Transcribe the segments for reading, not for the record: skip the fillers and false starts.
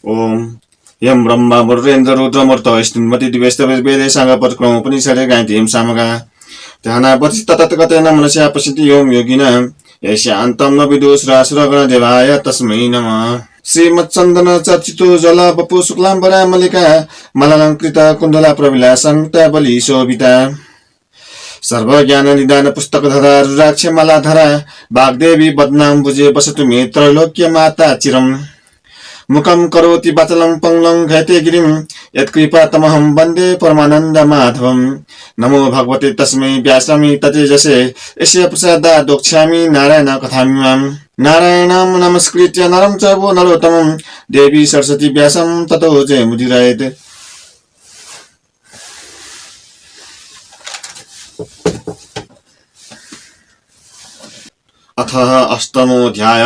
ओम यम ब्रह्मा वरुणेन्द्र रुद्रमूर्त स्तुन्मति दिवेस्तवे वेदे सांगपत्क्रम उपनिषदे गायन्ति यम सामगा ध्यानापति तततगतेन मनसा पश्यन्ति योम योगिना यस्यान्तं न विदुषरासुरगण देवाय तस्मै नमः। श्रीमच्चन्दन चर्चितो जल बपु शुक्लाम्बरा मल्लिका मलालङ्कृत कुण्डला प्रविलासङ्कृता बलि शोभिता सर्वज्ञान निदान पुस्तक धरा रुद्राक्ष मालाधरा वाग्देवी बदनाम बुझे बसतु मे त्रैलोक्य माता चिरम मुखम करोति वाचलं पंगलं घैते गिरिं यत्कृपा तमहं वन्दे परमानंद माधवम। नमो भगवते तस्मै व्यासामि ततेजसे यस्य प्रसादात् दोक्ष्यामि नारायण कथामिमाम्। नारायणं नमस्कृत्य नरं चैव नरोत्तमं देवी सरस्वती व्यासं ततो जयमुदीरयेत्। अथ अष्टमोऽध्याय।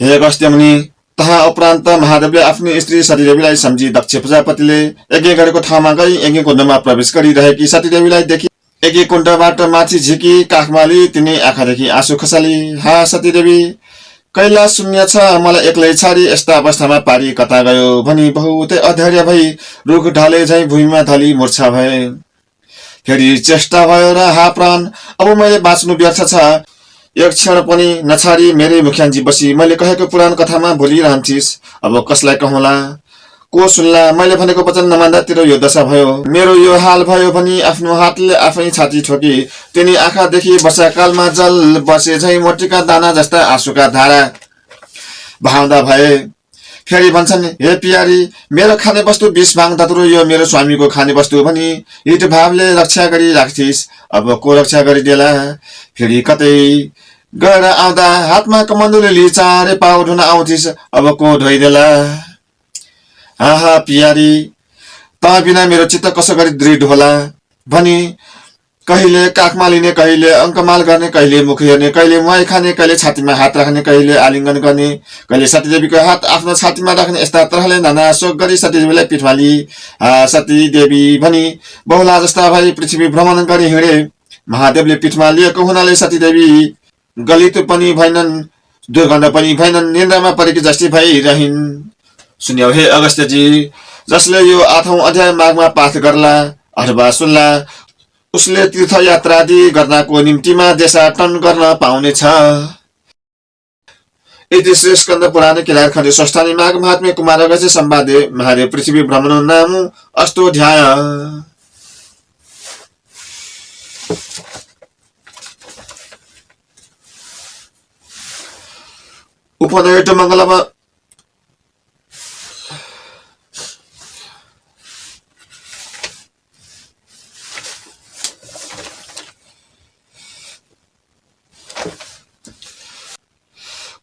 हे अगस्त्य मुनि, तहा उपरान्त महादेवले आफ्नो स्त्री सतीदेवीलाई सम्झी दक्ष प्रजापतिले यज्ञ गरेको ठाउँमा गई यज्ञ कुण्डमा प्रवेश गरिरहेकी सतीदेवीलाई देखि यज्ञ कुण्डबाट माथि झिकी काखमाली तिनी आँखादेखि आँसु खसाली। हा सतीदेवी, कैलाश शून्य छ, मलाई एक्लै छाडी यस्ता अवस्थामा पारी कता गयो भनी बहुतै अधैर्य भई रुख ढले झैं भूमिमा ढली मूर्छा भए। फेरि चेष्टा भयो र हा प्राण, अब मैले बाँच्नु व्यर्थ छ, एक क्षण पनि नछाडी मेरै मुख्यान्जी बसी मैले कहेको पुराण कथामा भुलिरहन्छिस्। अब कसलाई कहौँला, को सुन्ला? मैले भनेको वचन नमान्दा तेरो यो दशा भयो, मेरो यो हाल भयो भनी आफ्नो हातले आफै छाती ठोकी तिनी आँखादेखि वर्षाकालमा जल बसे झैं मोटीका दाना जस्ता आँसुका धारा बहाउँदा भए। फेरि भन्छन्, हे पियारी, मेरो खाने वस्तु विष भाङ धतुरो यो मेरो स्वामीको खाने वस्तु भनी हिट भावले रक्षा गरी राख्थिस्, अब को रक्षा गरिदेला? फेरि कतै गएर आउँदा हातमा कमण्डलु लिई चाँडै पाउ धुन आउँथिस्, अब को धोइदेला? आहा पियारी, त बिना मेरो चित्त कसो गरी दृढ होला भनी कहिले काखमा लिने, कहिले अङ्कमाल गर्ने, कहिले मुख हेर्ने, कहिले मुहाई खाने, कहिले छातीमा हात राख्ने, कहिले आलिङ्गन गर्ने, कहिले सतीदेवीको हात आफ्नो छातीमा राख्ने, यस्ता तरहले नाना शोक गरी सतीदेवीलाई पिठमा लिई सतीदेवी भनी बहुला जस्ता भई पृथ्वी भ्रमण गरी हिँडे। महादेवले पिठमा लिएको हुनाले सतीदेवी गलित पनि भएनन्, दुर्गन्ध पनि भएनन्, निन्द्रामा परेकी जस्तै भइरहन्। सुन्यौ हे अगस्त्यजी, जसले यो 8औं अध्याय माघमा पाठ गर्ला अथवा सुन्ला उसले तीर्थयात्रादि गर्नको निम्तिमा देशाटन गर्न पाउनेछ। इति श्री स्कन्द पुराण किलारखण्ड षष्ठानि माघ महात्म्य कुमार अगस्त्य संवादे महादेव पृथ्वी भ्रमण नाम अष्टोऽध्याय। उपनयट मंगलम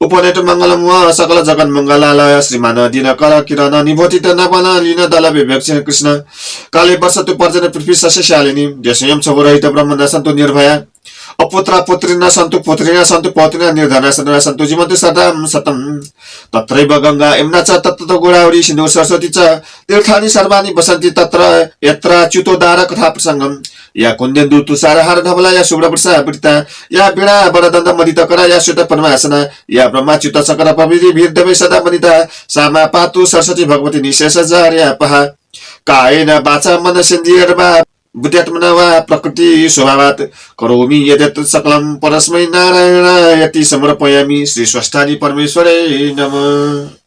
उपनेट मंगलम व सकल जगन मंगलालय श्रीमान दिनकर किरण निभोतित नपन लीन दल विवेक कृष्ण काले वर्ष तु पर्जन पृथ्वी सस्यशालिनी जसयम छवरहित ब्रह्मण सन्तु निर्भया अपुत्र पुत्री न सन्तु पुत्री न सन्तु पौत्री न निर्धना सन्त सन्तु जीवन्ति सदाम सतम तत्रैव गंगा यमुना च तत्र गोदावरी सिन्धु सरस्वती च तीर्थानि सर्वाणि वसन्ति तत्र यत्र च्युतोद्धार कथा प्रसंगम या कुन्देन्दु तुषारहार धवला या शुभ्रवृषा वृता या वीणा वरदण्ड मदितकरा या श्वेत पद्मासना या ब्रह्माच्युत शकर प्रभृति वीरदेवै सदा वनिता सामा पातु सरस्वती भगवती निशेषाचार्य पहा कायेन वाचा मनसेन्द्रियर्वा बुद्ध्यात्मना वा प्रकृति स्वभावात् करोमि यद्यत् सकलं परस्मै नारायण यति समर्पयामि श्री स्वस्थानि परमेश्वरै नमः।